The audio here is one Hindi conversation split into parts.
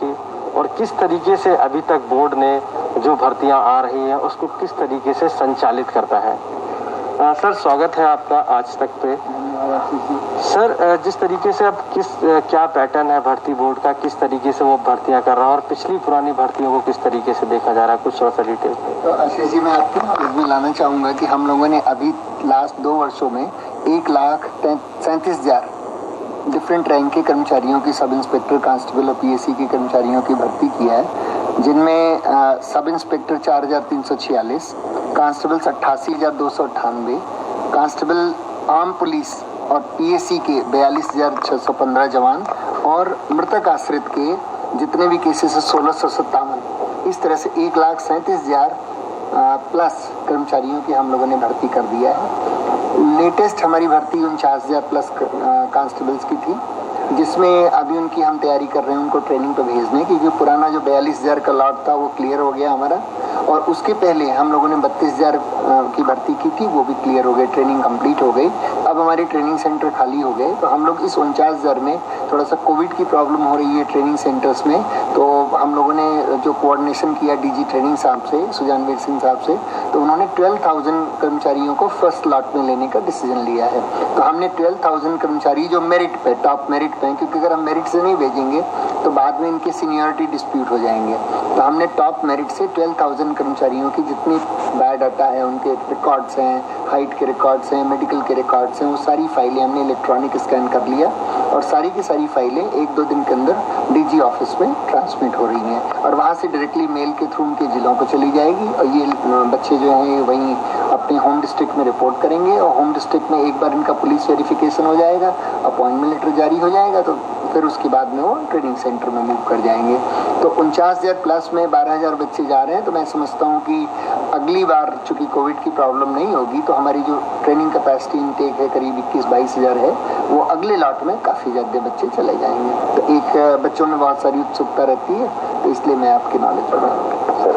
की, और किस तरीके से अभी तक बोर्ड ने जो भर्तियां आ रही हैं उसको किस तरीके से संचालित करता है। सर, स्वागत है आपका आज तक पे। सर, जिस तरीके से अब क्या पैटर्न है भर्ती बोर्ड का, किस तरीके से वो भर्तियां कर रहा है और पिछली पुरानी भर्तियों को किस तरीके से देखा जा रहा है, कुछ थोड़ा सा डिटेल। तो आशीष जी, मैं आपको इसमें लाना चाहूँगा कि हम लोगों ने अभी लास्ट 2 वर्षों में 1,37,000 डिफरेंट रैंक के कर्मचारियों की, सब इंस्पेक्टर, कांस्टेबल और पीएससी के कर्मचारियों की भर्ती किया है, जिनमें sub inspector 4,346, constables 88,298, constable arm police और पीएससी के 42,615 जवान, और मृतक आश्रित के जितने भी केसेस है 1,657। इस तरह से 1,37,000 प्लस कर्मचारियों की हम लोगों ने भर्ती कर दिया है। लेटेस्ट हमारी भर्ती 49,000 प्लस कांस्टेबल्स की थी, जिसमें अभी उनकी हम तैयारी कर रहे हैं उनको ट्रेनिंग पे भेजने की। जो पुराना जो 42,000 का लॉट था वो क्लियर हो गया हमारा, और उसके पहले हम लोगों ने 32,000 की भर्ती की थी, वो भी क्लियर हो गई, ट्रेनिंग कंप्लीट हो गई। अब हमारे ट्रेनिंग सेंटर खाली हो गए, तो हम लोग इस 49,000 में थोड़ा सा कोविड की प्रॉब्लम हो रही है ट्रेनिंग सेंटर्स में, तो हम लोगों ने जो कोऑर्डिनेशन किया डीजी ट्रेनिंग साहब से, सुजानवीर सिंह साहब से, तो उन्होंने 12,000 कर्मचारियों को फर्स्ट लॉट में लेने का डिसीजन लिया है। तो हमने 12,000 कर्मचारी जो मेरिट पे, टॉप मेरिट पे, क्योंकि अगर हम मेरिट से नहीं भेजेंगे तो बाद में इनके सीनियरिटी डिस्प्यूट हो जाएंगे, तो हमने टॉप मेरिट से 12,000 कर्मचारियों की जितनी बायोडाटा है, उनके रिकॉर्ड्स हैं, हाइट के रिकॉर्ड्स हैं, मेडिकल के रिकॉर्ड्स हैं, वो सारी फाइलें हमने इलेक्ट्रॉनिक स्कैन कर लिया, और सारी की सारी फाइलें 1-2 दिन के अंदर डीजी ऑफिस में ट्रांसमिट हो रही हैं, और वहाँ से डायरेक्टली मेल के थ्रू उनके जिलों को चली जाएगी, और ये बच्चे जो हैं वहीं अपने होम डिस्ट्रिक्ट में रिपोर्ट करेंगे, और होम डिस्ट्रिक्ट में एक बार इनका पुलिस वेरिफिकेशन हो जाएगा, अपॉइंटमेंट लेटर जारी हो जाएगा, तो फिर उसके बाद में वो ट्रेनिंग सेंटर में मूव कर जाएंगे। तो 49,000 प्लस में 12,000 बच्चे जा रहे हैं, तो मैं समझता हूँ कि अगली बार चूंकि कोविड की प्रॉब्लम नहीं होगी, तो हमारी जो ट्रेनिंग कैपेसिटी इनटेक है करीब 21-22,000 है, वो अगले लॉट में काफ़ी ज़्यादा बच्चे चले जाएंगे। तो एक बच्चों में बहुत सारी उत्सुकता रहती है, तो इसलिए मैं आपकी नॉलेज बढ़ा।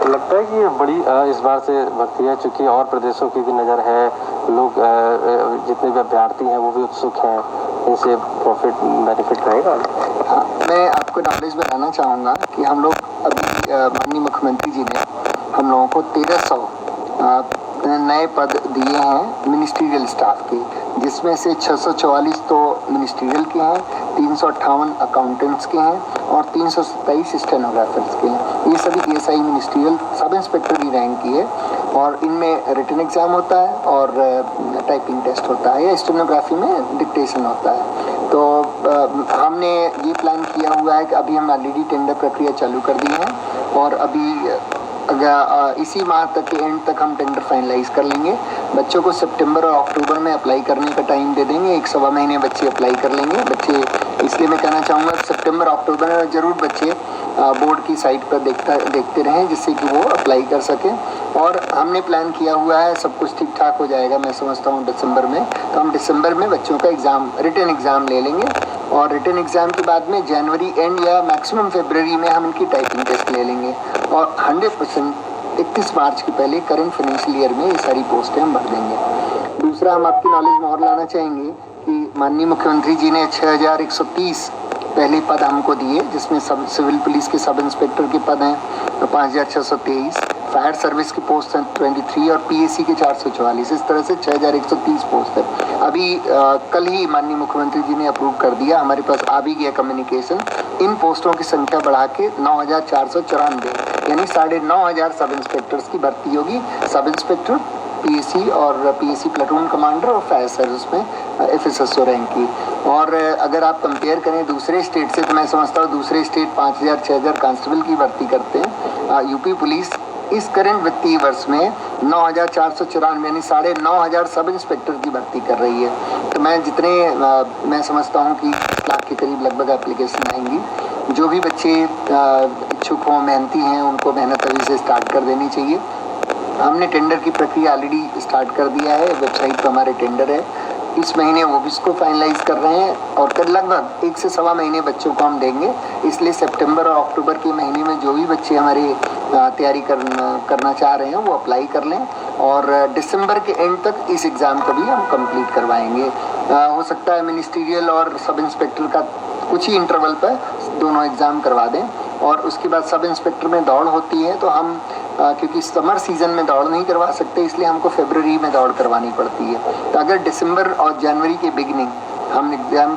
लगता है कि ये बड़ी इस बार से भर्ती है, चूँकि और प्रदेशों की भी नज़र है, लोग जितने भी अभ्यर्थी हैं वो भी उत्सुक हैं, इनसे प्रॉफिट बेनिफिट रहेगा। हाँ, मैं आपको नॉलेज बताना चाहूँगा कि हम लोग अभी माननीय मुख्यमंत्री जी ने हम लोगों को 1,300 नए पद दिए हैं मिनिस्ट्रियल स्टाफ के, जिसमें से 644 तो मिनिस्ट्रियल के हैं, 358 अकाउंटेंट्स के हैं, और 327 स्टेनोग्राफर्स के हैं। ये सभी एएसआई मिनिस्ट्रियल सब इंस्पेक्टर की रैंक की है, और इनमें रिटन एग्ज़ाम होता है और टाइपिंग टेस्ट होता है, या स्टेनोग्राफी में डिक्टेशन होता है। तो हमने ये प्लान किया हुआ है कि अभी हम ऑलरेडी टेंडर प्रक्रिया चालू कर दी है, और अभी इसी माह तक के एंड तक हम टेंडर फाइनलाइज कर लेंगे। बच्चों को सितंबर और अक्टूबर में अप्लाई करने का टाइम दे देंगे, 1-1.25 महीने बच्चे अप्लाई कर लेंगे। बच्चे, इसलिए मैं कहना चाहूँगा सितंबर अक्टूबर में ज़रूर बच्चे बोर्ड की साइट पर देखते रहें, जिससे कि वो अप्लाई कर सकें। और हमने प्लान किया हुआ है, सब कुछ ठीक ठाक हो जाएगा मैं समझता हूँ दिसंबर में, तो हम दिसंबर में बच्चों का एग्ज़ाम, रिटन एग्ज़ाम ले लेंगे, और रिटन एग्ज़ाम के बाद में जनवरी एंड या मैक्सिमम फरवरी में हम इनकी टाइपिंग टेस्ट ले लेंगे, और 100% 31 मार्च के पहले करंट फाइनेंशियल ईयर में ये सारी पोस्टें हम भर देंगे। दूसरा, हम आपकी नॉलेज में और लाना चाहेंगे कि माननीय मुख्यमंत्री जी ने 6,130 पहले पद हमको दिए, जिसमें सब सिविल पुलिस के सब इंस्पेक्टर के पद हैं 5,623, फायर सर्विस की पोस्ट हैं 23, और पीएससी के 444, इस तरह से 6,130 पोस्ट है। अभी कल ही माननीय मुख्यमंत्री जी ने अप्रूव कर दिया, हमारे पास आ भी गया कम्युनिकेशन, इन पोस्टों की संख्या बढ़ा के 9,494, यानी 9,500 सब इंस्पेक्टर्स की भर्ती होगी। सब इंस्पेक्टर, पीएससी और पीएससी प्लाटून कमांडर, और फायर सर्विस में एफएसएसओ रैंक की। और अगर आप कंपेयर करें दूसरे स्टेट से, तो मैं समझता हूँ दूसरे स्टेट 5,000-6,000 कांस्टेबल की भर्ती करते हैं। यूपी पुलिस इस करंट वित्तीय वर्ष में 9,494 यानी 9,500 सब इंस्पेक्टर की भर्ती कर रही है। तो मैं समझता हूँ कि 1 लाख के करीब लगभग एप्लीकेशन आएंगी। जो भी बच्चे इच्छुक हों, मेहनती हैं, उनको मेहनत अभी से स्टार्ट कर देनी चाहिए। हमने टेंडर की प्रक्रिया ऑलरेडी स्टार्ट कर दिया है, वेबसाइट पर हमारे टेंडर है, इस महीने वो भी इसको फाइनलाइज कर रहे हैं, और कल लगभग 1 से 1.25 महीने बच्चों को हम देंगे। इसलिए सितंबर और अक्टूबर के महीने में जो भी बच्चे हमारे तैयारी करना चाह रहे हैं वो अप्लाई कर लें, और दिसंबर के एंड तक इस एग्ज़ाम को भी हम कंप्लीट करवाएंगे। हो सकता है मिनिस्ट्रियल और सब इंस्पेक्टर का कुछ ही इंटरवल पर दोनों एग्ज़ाम करवा दें, और उसके बाद सब इंस्पेक्टर में दौड़ होती है। तो हम क्योंकि समर सीजन में दौड़ नहीं करवा सकते, इसलिए हमको फरवरी में दौड़ करवानी पड़ती है। तो अगर दिसंबर और जनवरी के बिगनिंग हम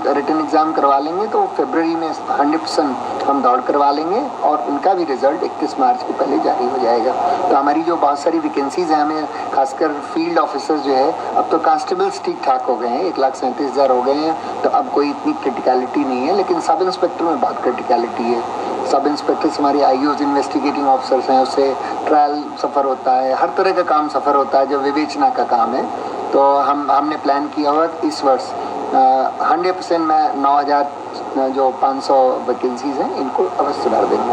रिटन एग्ज़ाम करवा लेंगे तो फरवरी में 100% हम दौड़ करवा लेंगे और उनका भी रिजल्ट 31 मार्च को पहले जारी हो जाएगा। तो हमारी जो बहुत सारी वैकेंसीज हैं, हमें खासकर फील्ड ऑफिसर्स जो है, अब तो कांस्टेबल्स ठीक ठाक हो गए हैं, 1,37,000 हो गए हैं, तो अब कोई इतनी क्रिटिकलिटी नहीं है। लेकिन सब इंस्पेक्टर में बहुत क्रिटिकलिटी है। सब इंस्पेक्टर्स हमारे IOs इन्वेस्टिगेटिंग ऑफिसर्स हैं, उससे ट्रायल सफ़र होता है, हर तरह का काम सफ़र होता है जो विवेचना का काम है। तो हमने प्लान किया हुआ कि इस वर्ष 100% में 9,000 जो 500 वैकेंसीज हैं इनको अवश्य सुधार देंगे।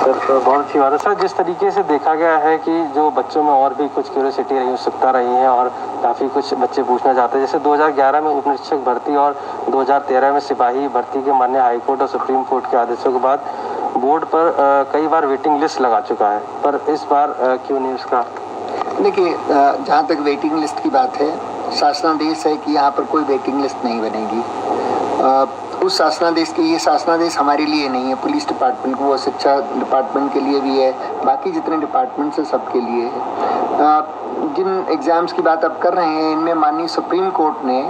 सर बहुत अच्छी बात है सर। जिस तरीके से देखा गया है कि जो बच्चों में और भी कुछ क्यूरियोसिटी रही, उत्सुकता रही है और काफ़ी कुछ बच्चे पूछना चाहते हैं, जैसे 2011 में उप निरीक्षक भर्ती और 2013 में सिपाही भर्ती के माननीय हाईकोर्ट और सुप्रीम कोर्ट के आदेशों के बाद बोर्ड पर कई बार वेटिंग लिस्ट लगा चुका है, पर इस बार क्यों नहीं उसका? देखिए, जहाँ तक वेटिंग लिस्ट की बात है, शासनादेश है कि यहाँ पर कोई वेटिंग लिस्ट नहीं बनेगी। उस शासनादेश के, ये शासनादेश हमारे लिए नहीं है, पुलिस डिपार्टमेंट को, वो शिक्षा डिपार्टमेंट के लिए भी है, बाकी जितने डिपार्टमेंट्स हैं सबके लिए है। जिन एग्ज़ाम्स की बात आप कर रहे हैं, इनमें माननीय सुप्रीम कोर्ट ने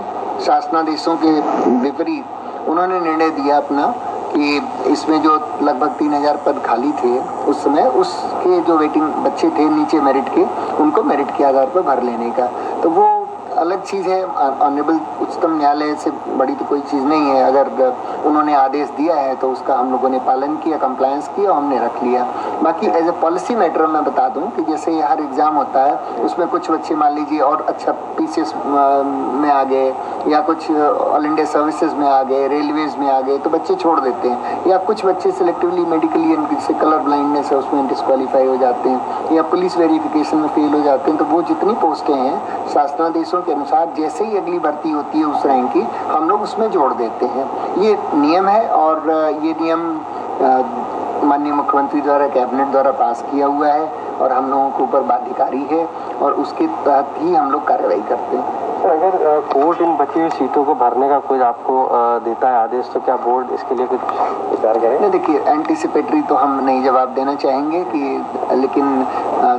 शासनादेशों के विपरीत उन्होंने निर्णय दिया अपना कि इसमें जो लगभग 3,000 पद खाली थे उस समय, उसके जो वेटिंग बच्चे थे नीचे मेरिट के, उनको मेरिट के आधार पर भर लेने का। तो वो अलग चीज़ है। ऑनरेबल उच्चतम न्यायालय से बड़ी तो कोई चीज़ नहीं है। अगर उन्होंने आदेश दिया है तो उसका हम लोगों ने पालन किया, कंप्लायंस किया, हमने रख लिया। बाकी एज ए पॉलिसी मैटर मैं बता दूं कि जैसे हर एग्ज़ाम होता है, उसमें कुछ बच्चे मान लीजिए और अच्छा PCS में आ गए या कुछ ऑल इंडिया सर्विसेज में आ गए, रेलवेज में आ गए, तो बच्चे छोड़ देते हैं। या कुछ बच्चे सिलेक्टिवली मेडिकली जैसे कलर ब्लाइंडनेस है उसमें डिस्क्वालीफाई हो जाते हैं या पुलिस वेरिफिकेशन में फेल हो जाते हैं। तो वो जितनी पोस्टें हैं शासनादेशों के अनुसार जैसे ही अगली भर्ती होती है उस रैंक की, हम लोग उसमें जोड़ देते हैं। ये नियम है और ये नियम माननीय मुख्यमंत्री द्वारा कैबिनेट द्वारा पास किया हुआ है और हम लोगों के ऊपर बाध्यकारी है और उसके तहत ही हम लोग कार्रवाई करते हैं। सर, अगर कोर्ट इन बची हुई सीटों को भरने का कोई आपको देता है आदेश, तो क्या बोर्ड इसके लिए कुछ विचार करें? नहीं, देखिए, एंटीसिपेटरी तो हम नहीं जवाब देना चाहेंगे कि, लेकिन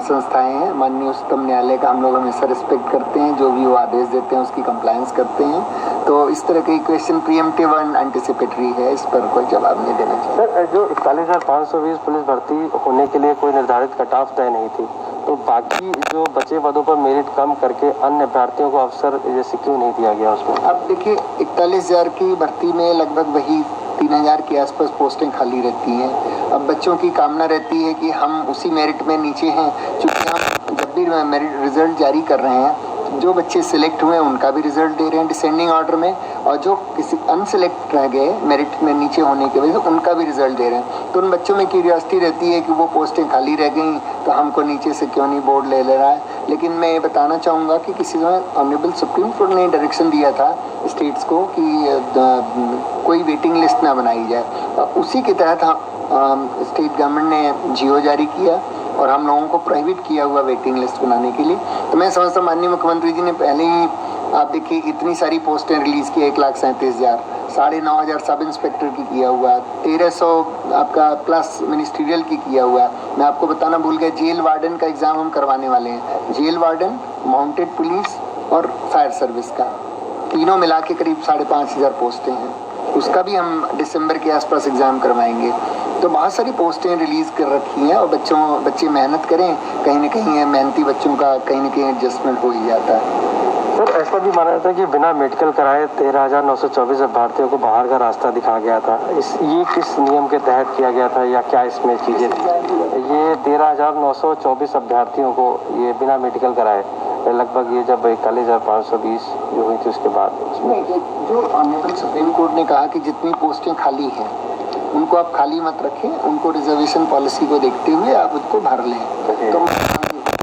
संस्थाएं हैं, माननीय उच्चतम न्यायालय का हम लोग हमेशा रिस्पेक्ट करते हैं, जो भी वो आदेश देते हैं उसकी कंप्लायंस करते हैं। तो इस तरह के क्वेश्चन प्रीएम्प्टिव एंड एंटीसिपेटरी है, इस पर कोई जवाब नहीं देना चाहिए। सर, जो 41,520 पुलिस भर्ती होने के लिए कोई निर्धारित कट ऑफ तय नहीं थी, तो बाकी जो बचे पदों पर मेरिट कम करके अन्य अभ्यर्थियों को अवसर जैसे क्यों नहीं दिया गया उसमें? अब देखिए, 41,000 की भर्ती में लगभग वही 3,000 के आसपास पोस्टें खाली रहती हैं। अब बच्चों की कामना रहती है कि हम उसी मेरिट में नीचे हैं, चूँकि हम जब भी मेरिट रिजल्ट जारी कर रहे हैं, जो बच्चे सिलेक्ट हुए उनका भी रिजल्ट दे रहे हैं डिसेंडिंग ऑर्डर में, और जो किसी अनसिलेक्ट रह गए मेरिट में नीचे होने की वजह से उनका भी रिजल्ट दे रहे हैं। तो उन बच्चों में क्यूरियोसिटी रहती है कि वो पोस्टें खाली रह गई तो हमको नीचे से क्यों नहीं बोर्ड ले रहा है। लेकिन मैं ये बताना चाहूँगा कि किसी समय ऑनरेबल सुप्रीम कोर्ट ने डायरेक्शन दिया था स्टेट्स को कि कोई वेटिंग लिस्ट ना बनाई जाए। उसी के तहत स्टेट गवर्नमेंट ने GO जारी किया और हम लोगों को प्रोहिबिट किया हुआ वेटिंग लिस्ट बनाने के लिए। तो मैं समझता हूँ माननीय मुख्यमंत्री जी ने पहले ही, आप देखिए, इतनी सारी पोस्टें रिलीज़ की, 1,37,000, 9,500 सब इंस्पेक्टर की किया हुआ, 1,300 आपका प्लस मिनिस्ट्रियल की किया हुआ। मैं आपको बताना भूल गया, जेल वार्डन का एग्ज़ाम हम करवाने वाले हैं। जेल वार्डन, माउंटेड पुलिस और फायर सर्विस का, तीनों मिला के करीब 5,500 पोस्टें हैं। उसका भी हम दिसंबर के आसपास एग्ज़ाम करवाएंगे। तो बहुत सारी पोस्टें रिलीज़ कर रखी हैं और बच्चे मेहनत करें, कहीं ना कहीं मेहनती बच्चों का कहीं ना कहीं एडजस्टमेंट हो ही जाता है। सर, ऐसा भी माना जाता है कि बिना मेडिकल कराए 13,924 अभ्यर्थियों को बाहर का रास्ता दिखाया गया था। ये किस नियम के तहत किया गया था या क्या इसमें चीज़ें? ये 13,924 अभ्यर्थियों को ये बिना मेडिकल कराए, लगभग ये जब 41,520 जो हुई थी उसके बाद उसमें जो ऑनरेबल सुप्रीम कोर्ट ने कहा कि जितनी पोस्टें खाली हैं उनको आप खाली मत रखें, उनको रिजर्वेशन पॉलिसी को देखते हुए आप उसको भर लें। तो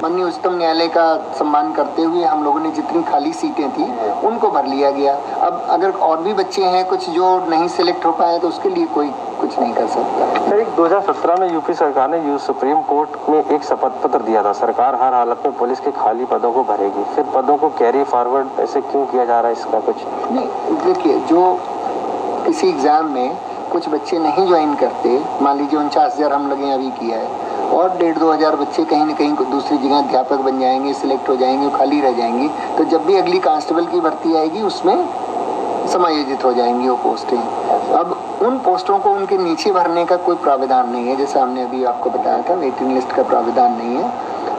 माननीय उच्चतम न्यायालय का सम्मान करते हुए हम लोगों ने जितनी खाली सीटें थी उनको भर लिया गया। अब अगर और भी बच्चे हैं कुछ जो नहीं सिलेक्ट हो पाए तो उसके लिए कोई कुछ नहीं कर सकता। सर, 2017 में यूपी सरकार ने सुप्रीम कोर्ट में एक शपथ पत्र दिया था, सरकार हर हालत में पुलिस के खाली पदों को भरेगी। फिर पदों को कैरी फॉरवर्ड ऐसे क्यों किया जा रहा है, इसका कुछ नहीं? देखिए, जो किसी एग्ज़ाम में कुछ बच्चे नहीं ज्वाइन करते, मान लीजिए 49,000 हम लोग अभी किया है, और 1,500-2 हज़ार बच्चे कहीं न कहीं दूसरी जगह अध्यापक बन जाएंगे, सिलेक्ट हो जाएंगे, खाली रह जाएंगी, तो जब भी अगली कांस्टेबल की भर्ती आएगी उसमें समायोजित हो जाएंगी वो पोस्टें। अब उन पोस्टों को उनके नीचे भरने का कोई प्रावधान नहीं है, जैसे हमने अभी आपको बताया था, वेटिंग लिस्ट का प्रावधान नहीं है।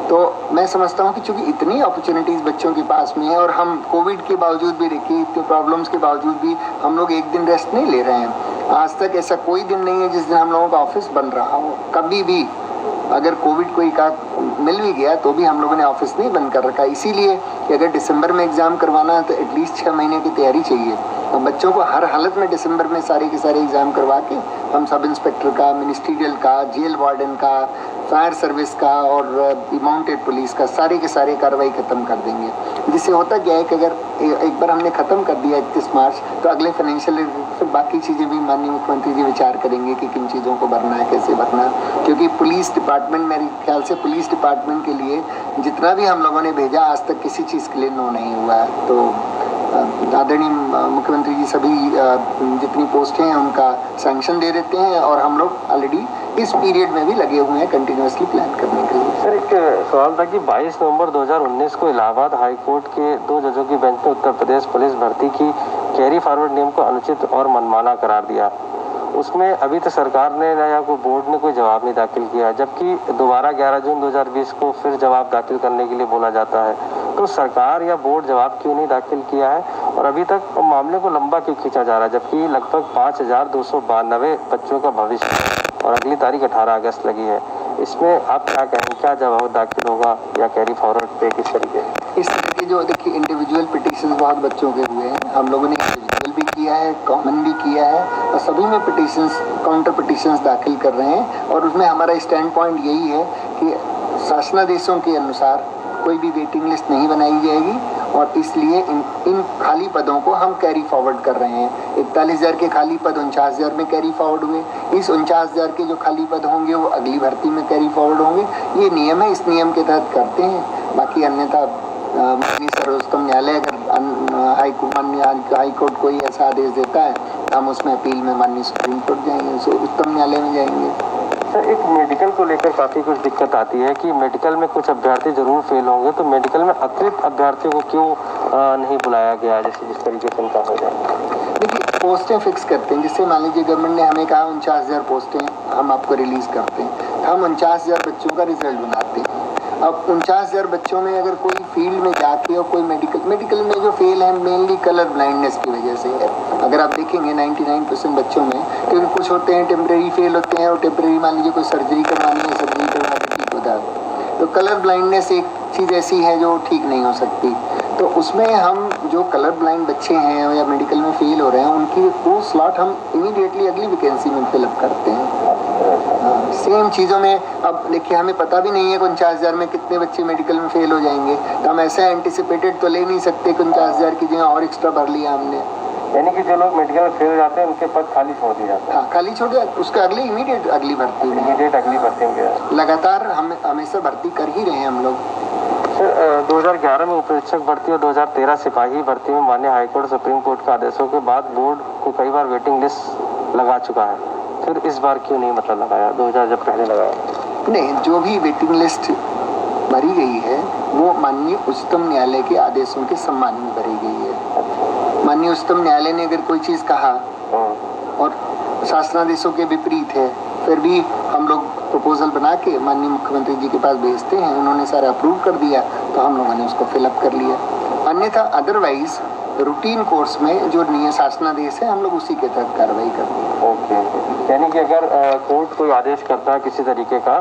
तो मैं समझता हूँ कि चूंकि इतनी अपॉर्चुनिटीज़ बच्चों के पास में है, और हम कोविड के बावजूद भी, देखिए इतने प्रॉब्लम्स के बावजूद भी हम लोग एक दिन रेस्ट नहीं ले रहे हैं। आज तक ऐसा कोई दिन नहीं है जिस दिन हम लोगों का ऑफिस बंद रहा हो, कभी भी। अगर कोविड कोई का मिल भी गया तो भी हम लोगों ने ऑफिस नहीं बंद कर रखा, इसीलिए कि अगर दिसंबर में एग्ज़ाम करवाना है तो एटलीस्ट 6 महीने की तैयारी चाहिए। और बच्चों को हर हालत में दिसंबर में सारे के सारे एग्ज़ाम करवा के हम सब इंस्पेक्टर का, मिनिस्ट्रियल का, जेल वार्डन का, फायर सर्विस का और माउंटेड पुलिस का सारे के सारे कार्रवाई ख़त्म कर देंगे। जिससे होता क्या है कि अगर एक बार हमने ख़त्म कर दिया 31 मार्च, तो अगले फाइनेंशियल ईयर फिर बाकी चीज़ें भी माननीय मुख्यमंत्री जी विचार करेंगे कि किन चीज़ों को भरना है, कैसे भरना है। क्योंकि पुलिस डिपार्टमेंट, मेरे ख्याल से पुलिस डिपार्टमेंट के लिए जितना भी हम लोगों ने भेजा आज तक किसी चीज़ के लिए नो नहीं हुआ है। तो आदरणीय मुख्यमंत्री जी सभी जितनी पोस्टें हैं उनका सैंक्शन दे देते हैं, और हम लोग ऑलरेडी इस पीरियड में भी लगे हुए हैं कंटिन्यूसली प्लान करने के लिए। सर, एक सवाल था कि 22 नवंबर 2019 को इलाहाबाद हाई कोर्ट के 2 जजों की बेंच ने उत्तर प्रदेश पुलिस भर्ती की कैरी फॉरवर्ड नियम को अनुचित और मनमाना करार दिया। उसमें अभी तक सरकार ने या कोई बोर्ड ने कोई जवाब नहीं दाखिल किया, जबकि दोबारा 11 जून 2020 को फिर जवाब दाखिल करने के लिए बोला जाता है। तो सरकार या बोर्ड जवाब क्यों नहीं दाखिल किया है, और अभी तक मामले को लंबा क्यों खींचा जा रहा है, जबकि लगभग 5,292 बच्चों का भविष्य और अगली तारीख 18 अगस्त लगी है। इसमें आप क्या कहेंगे, क्या जवाब दाखिल होगा या कैरी फॉरवर्ड पे किस तरीके? इस तरह के जो देखिए इंडिविजुअल पिटीशन बहुत बच्चों के हुए हैं, हम लोगों ने इंडिविजुअल भी किया है, कॉमन भी किया है, और सभी में पिटीशंस, काउंटर पिटीशंस दाखिल कर रहे हैं। और उसमें हमारा स्टैंड पॉइंट यही है कि शासनादेशों के अनुसार कोई भी वेटिंग लिस्ट नहीं बनाई जाएगी, और इसलिए इन खाली पदों को हम कैरी फॉरवर्ड कर रहे हैं। 41,000 के खाली पद 49,000 में कैरी फॉरवर्ड हुए, इस 49,000 के जो खाली पद होंगे वो अगली भर्ती में कैरी फॉरवर्ड होंगे। ये नियम है, इस नियम के तहत करते हैं। बाकी अन्यथा माननीय सर्वोच्च न्यायालय अगर हाई कोर्ट कोई ऐसा आदेश देता है तो हम उसमें अपील में माननीय सुप्रीम कोर्ट जाएंगे, उच्चतम न्यायालय में जाएंगे। सर, एक मेडिकल को लेकर काफ़ी कुछ दिक्कत आती है कि मेडिकल में कुछ अभ्यर्थी जरूर फेल होंगे, तो मेडिकल में अतिरिक्त अभ्यर्थियों को क्यों नहीं बुलाया गया, जैसे जिस तरीके से उनका हो जाए? देखिए, पोस्टें फिक्स करते हैं, जिससे मान लीजिए गवर्नमेंट ने हमें कहा 49,000 पोस्टें हम आपको रिलीज़ करते हैं, हम 49,000 बच्चों का रिजल्ट बनाते हैं। अब 49,000 बच्चों में अगर कोई फील्ड में जाके और कोई मेडिकल में जो फेल है मेनली कलर ब्लाइंडनेस की वजह से है। अगर आप देखेंगे 99% बच्चों में, क्योंकि कुछ होते हैं टेम्परेरी फेल होते हैं, और टेम्परेरी मान लीजिए कोई सर्जरी करवानी है, सर्जरी करवा के ठीक होता है। तो कलर ब्लाइंडनेस एक चीज़ ऐसी है जो ठीक नहीं हो सकती। तो उसमें हम जो कलर ब्लाइंड बच्चे हैं या मेडिकल में फेल हो रहे हैं, उनकी वो स्लॉट हम इमीडिएटली अगली वैकेंसी में फिलअप करते हैं। सेम चीज़ों में अब देखिए, हमें पता भी नहीं है 49,000 में कितने बच्चे मेडिकल में फेल हो जाएंगे, तो हम ऐसा एंटिसिपेटेड तो ले नहीं सकते कि 49,000 की जगह और एक्स्ट्रा भर लिया हमने। यानी कि जो लोग मेडिकल में फेल हो जाते हैं उनके पद खाली छोड़ दिए जाते हैं? हाँ, खाली छोड़ दिया, उसका अगली इमीडिएट अगली भर्ती में लगातार हम हमेशा भर्ती कर ही रहे हैं हम लोग। सर, 2011 में उपरीक्षक भर्ती और 2013 सिपाही भर्ती में माननीय हाईकोर्ट सुप्रीम कोर्ट के आदेशों के बाद बोर्ड को कई बार वेटिंग लिस्ट लगा चुका है, फिर इस बार क्यों नहीं लगाया? 2000 जब पहले लगाया नहीं, जो भी वेटिंग लिस्ट भरी गई है वो माननीय उच्चतम न्यायालय के आदेशों के सम्मान में भरी गई है। माननीय उच्चतम न्यायालय ने अगर कोई चीज़ कहा और शासनादेशों के विपरीत है, फिर भी हम लोग प्रपोजल बना के माननीय मुख्यमंत्री जी के पास भेजते हैं, उन्होंने सारा अप्रूव कर दिया तो हम लोगों ने उसको फिलअप कर लिया। अन्यथा अदरवाइज रूटीन कोर्स में जो नियम शासनादेश है हम लोग उसी के तहत कार्रवाई करते हैं। ओके, यानी कि अगर कोर्ट कोई आदेश करता है किसी तरीके का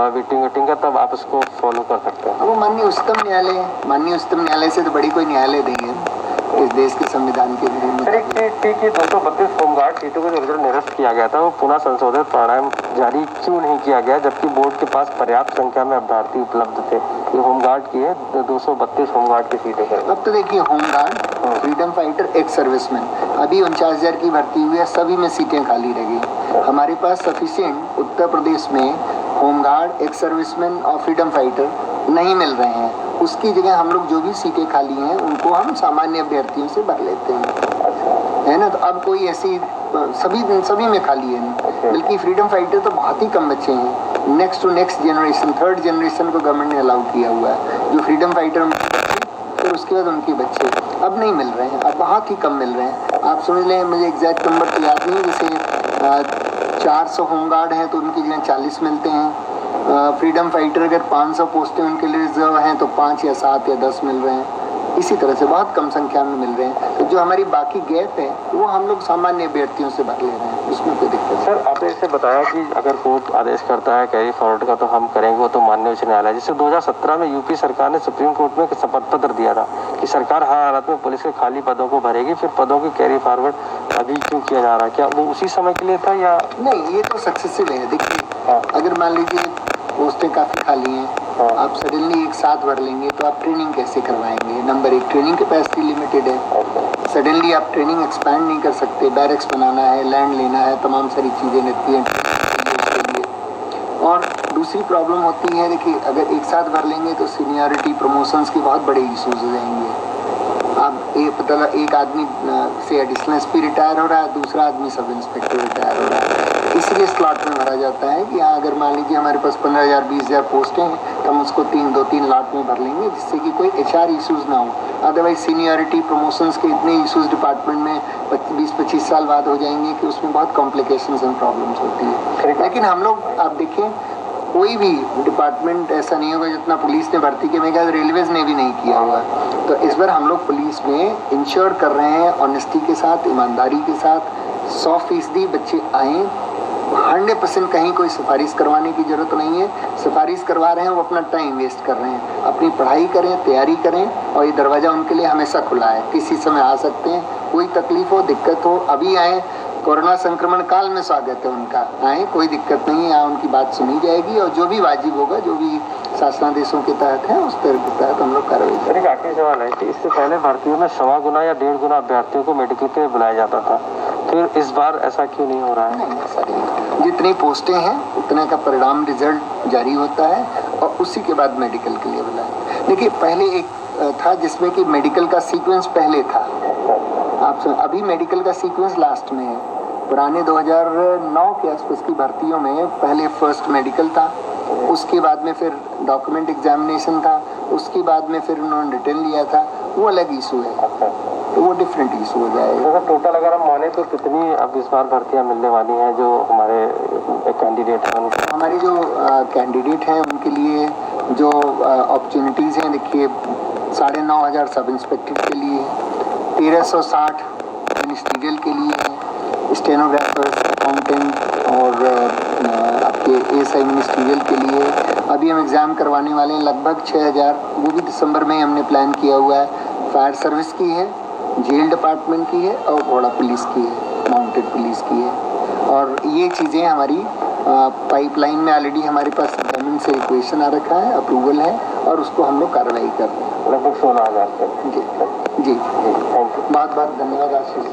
वेटिंग का, तब आप उसको फॉलो कर सकते हैं? वो माननीय उच्चतम न्यायालय से तो बड़ी कोई न्यायालय नहीं है इस देश के संविधान के लिए। 232 होमगार्ड सीटों को जो रिजल्ट निरस्त किया गया था वो पुनः संशोधित परिणाम जारी क्यों नहीं किया गया, जबकि बोर्ड के पास पर्याप्त संख्या में अभ्यर्थी उपलब्ध थे? ये होमगार्ड की है 232 होमगार्ड की सीटें हैं। अब तो देखिए, home guard, freedom fighter, ex serviceman, अभी 49,000 की भर्ती हुई है, सभी में सीटें खाली रही। हमारे पास सफिशिएंट उत्तर प्रदेश में होमगार्ड, एक्स सर्विसमैन और फ्रीडम फाइटर नहीं मिल रहे हैं। उसकी जगह हम लोग जो भी सीटें खाली हैं उनको हम सामान्य अभ्यर्थियों से भर लेते हैं, है ना। तो अब कोई ऐसी सभी में खाली है। बल्कि फ्रीडम फाइटर तो बहुत ही कम बच्चे हैं। Next to next generation, third generation को गवर्नमेंट ने अलाउ किया हुआ है। जो फ्रीडम फाइटर फिर उसके बाद उनके बच्चे अब नहीं मिल रहे हैं, अब बहुत ही कम मिल रहे हैं। आप समझ लें, मुझे एग्जैक्ट नंबर तो याद नहीं, जैसे 400 होमगार्ड हैं तो उनकी जगह 40 मिलते हैं। फ्रीडम फाइटर अगर 500 पोस्टें उनके लिए रिजर्व हैं तो 5 या 7 या 10 मिल रहे हैं। इसी तरह से बहुत कम संख्या में मिल रहे हैं। तो जो हमारी बाकी गैप है वो हम लोग सामान्य अभ्यर्थियों से भर ले रहे हैं, उसमें कोई दिक्कत नहीं। सर, आपने इसे बताया कि अगर कोर्ट आदेश करता है कैरी फॉरवर्ड का तो हम करेंगे, वो तो माननीय उच्च न्यायालय। जैसे 2017 में यूपी सरकार ने सुप्रीम कोर्ट में एक शपथ पत्र दिया था कि सरकार हर हालत में पुलिस के खाली पदों को भरेगी, फिर पदों की कैरी फॉरवर्ड अभी क्यों किया जा रहा है? क्या वो उसी समय के लिए था या नहीं? ये तो सक्सेसफुल है। देखिए, अगर मान लीजिए पोस्टें काफ़ी खाली हैं, आप सडनली एक साथ भर लेंगे तो आप ट्रेनिंग कैसे करवाएंगे? नंबर एक, ट्रेनिंग कैपेसिटी लिमिटेड है। सडनली आप ट्रेनिंग एक्सपैंड नहीं कर सकते। बैरक्स बनाना है, लैंड लेना है, तमाम सारी चीज़ें लगती हैं उसके लिए। और दूसरी प्रॉब्लम होती है, देखिए अगर एक साथ भर लेंगे तो सीनियरिटी प्रमोशंस के बहुत बड़े इशूज़ हो जाएंगे। आप एक आदमी से एडिशनल एसपी रिटायर हो रहा है, दूसरा आदमी सब इंस्पेक्टर रिटायर हो रहा है, इसलिए स्लॉट में भरा जाता है कि हाँ, अगर मान लीजिए हमारे पास 15,000 20,000 पोस्टें हैं तो हम उसको 2-3 लॉट में भर लेंगे, जिससे कि कोई HR इशूज़ ना हो। अदरवाइज सीनियरिटी प्रमोशंस के इतने इशूज़ डिपार्टमेंट में 20-25 साल बाद हो जाएंगे कि उसमें बहुत कॉम्प्लिकेशंस एंड प्रॉब्लम्स होती है। लेकिन हम लोग, आप देखें, कोई भी डिपार्टमेंट ऐसा नहीं होगा जितना पुलिस ने भर्ती के, मैं क्या रेलवेज ने भी नहीं किया हुआ। तो इस बार हम लोग पुलिस में इंश्योर कर रहे हैं ऑनेस्टी के साथ, ईमानदारी के साथ, 100% बच्चे आएँ। 100% कहीं कोई सिफारिश करवाने की ज़रूरत नहीं है। सिफारिश करवा रहे हैं वो अपना टाइम वेस्ट कर रहे हैं। अपनी पढ़ाई करें, तैयारी करें, और ये दरवाज़ा उनके लिए हमेशा खुला है। किसी समय आ सकते हैं, कोई तकलीफ हो, दिक्कत हो, अभी आएँ। कोरोना संक्रमण काल में स्वागत है उनका, आए, कोई दिक्कत नहीं है। यहाँ उनकी बात सुनी जाएगी और जो भी वाजिब होगा, जो भी शासनादेशों के तहत है, उस तरह के तहत हम लोग कार्रवाई करेंगे। एक आखिरी सवाल है कि इससे पहले भर्तियों में 1.25 गुना या 1.5 गुना अभ्यर्थियों को मेडिकल के लिए बुलाया जाता था, फिर इस बार ऐसा क्यों नहीं हो रहा है? नहीं, ऐसा नहीं। जितनी पोस्टें हैं उतने का परिणाम रिजल्ट जारी होता है और उसी के बाद मेडिकल के लिए बुलाया। देखिए, पहले एक था जिसमें कि मेडिकल का सीक्वेंस पहले था, अभी मेडिकल का सीक्वेंस लास्ट में है। पुराने 2009 के आसपास की भर्तियों में पहले फर्स्ट मेडिकल था, उसके बाद में फिर डॉक्यूमेंट एग्जामिनेशन था, उसके बाद में फिर उन्होंने रिटर्न लिया था। वो अलग इशू है, तो वो डिफरेंट इशू हो जाएगा। तो टोटल अगर हम माने तो कितनी अब इस बार भर्तियाँ मिलने वाली हैं जो हमारे कैंडिडेट हैं उनको? हमारे जो कैंडिडेट हैं उनके लिए जो अपॉर्चुनिटीज़ हैं, देखिए 9,500 सब इंस्पेक्टर के लिए, 1360 मिनिस्ट्रियल के लिए है, स्टेनोग्राफर्स, अकाउंटेंट और आपके ASI मिनिस्ट्रियल के लिए। अभी हम एग्ज़ाम करवाने वाले हैं लगभग 6,000, वो भी दिसंबर में हमने प्लान किया हुआ है। फायर सर्विस की है, जेल डिपार्टमेंट की है और घोड़ा पुलिस की है, माउंटेड पुलिस की है। और ये चीज़ें हमारी पाइपलाइन में ऑलरेडी हमारे पास गवर्नमेंट से रिक्वेशन आ रखा है, अप्रूवल है, और उसको हम लोग कार्रवाई कर रहे हैं। लगभग 16,000। जी, थैंक यू। बहुत बहुत धन्यवाद आशीष।